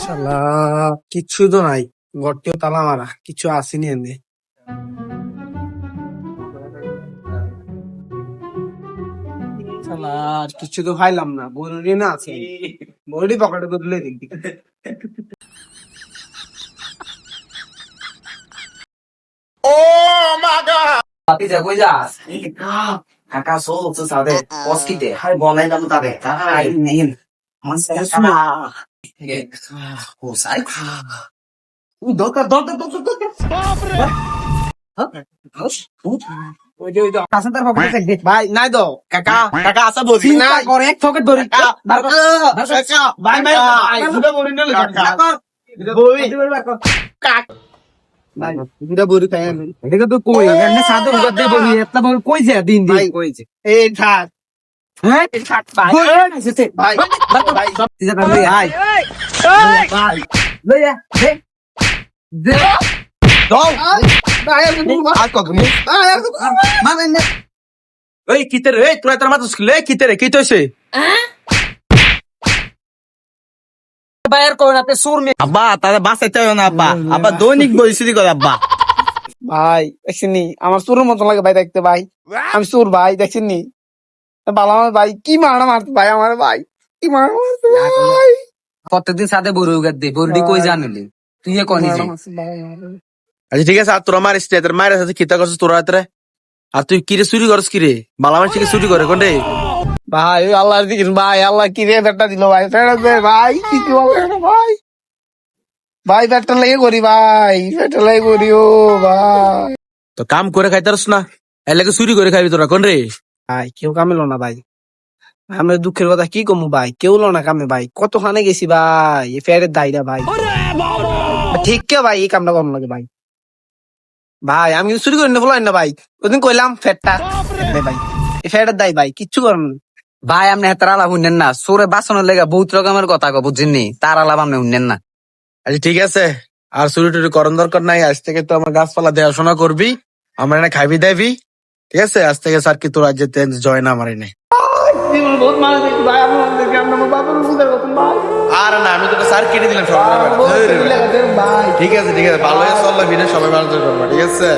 শালা কিচ্ছু তো নাই, ঘরটিও তালা মারা, কিছু আসেনি এনে। শালা আর কিছু তো খাইলাম না, বড়ি না আছে, বড়ি পকেটে বদলে দেখবি। Pizza কই যাস? কাকা সোল তো সাদে পস্কিতে হাই বলাই দাম তাবে তাই নেন মানসা ও সাই দরকার দরকার দরকার দরকার ভাই নাই দো কাকা কাকা আসা বলছি না করে এক পকেট ধরি ভাই ভাই দুটো বড়ি নিলে কাক ভাই দুটো বড়ি খাই আমি এটা তো কই এনে সাদে উগত দে বড়ি এতলা বড় কই যায় দিন দিন কইছে এই থাক হ্যাঁ থাক ভাই ভাই ভাই সব তিজা ভাই ভাই ভাই লইয়া দে দে দাও ভাই আর কত নি মানে নে ওই কিতে রে তোরা তোর মাথা স্কুলে কিতে রে কি হইছে বাইর কোন আপনি সুর মে আব্বা তাহলে বাঁচাইতে হবে না আব্বা আব্বা দৈনিক বইছিলি করে আব্বা ভাই দেখছিনি আমার সুরের মতো লাগে ভাই দেখতে ভাই আমি সুর ভাই দেখছিনি বালা আমার ভাই কি মারা মারতে ভাই আমার ভাই কি মারা মারতে ভাই প্রত্যেকদিন সাথে বড় উগাত দে বড়ডি কই জানিলি তুই এ কোনি যে আচ্ছা ঠিক আছে আর তোরা মারিস রে তোর মায়ের সাথে কিতা করছিস তোরা রাত্রে আর তুই কিরে চুরি করছিস কিরে বালামার থেকে চুরি করে কোন রে ভাই ওই আল্লাহর দিকে ভাই আল্লাহ কি রে ব্যাটটা দিল ভাই ফেরত দে ভাই কি বলে না ভাই ভাই ব্যাটটা লেগে করি ভাই ব্যাটটা লেগে করি ও ভাই তো কাম করে খাইতারস না এলাকে চুরি করে খাইবি তোরা কোন রে ভাই কেউ কামেলো না ভাই আমি দুঃখের কথা কি কমু ভাই কেউ লো না কামে ভাই কতখানে গেছি ভাই এই ফেরের দায়রা ভাই ঠিক কে ভাই এই কামটা কম লাগে ভাই ভাই আমি চুরি করি না ফেলাই না ভাই ওদিন কইলাম ফেরটা দে ভাই এই ফেরের দায় ভাই কিচ্ছু করেন না ভাই আপনি হেতার আলাপ শুনেন না সোরে বাঁচানোর লেগে বহুত রকমের কথা কো বুঝছেননি তার আলাপ আপনি শুনেন না আচ্ছা ঠিক আছে আর চুরি টুরি করার দরকার নাই আজ থেকে তো আমার গাছপালা দেখাশোনা করবি আমার এনে খাইবি দেবি ঠিক আছে আজ থেকে স্যার কি তোর আজ জয় না আমার এনে বহুত মারা দেখি ভাই আমি দেখি আমরা বাবার বুঝার কথা ভাই আর না আমি তোকে স্যার কেটে দিলাম সকালবেলা ভাই ঠিক আছে ভালো আছে আল্লাহ ভিডিও সবাই ভালো করে করবা ঠিক আছে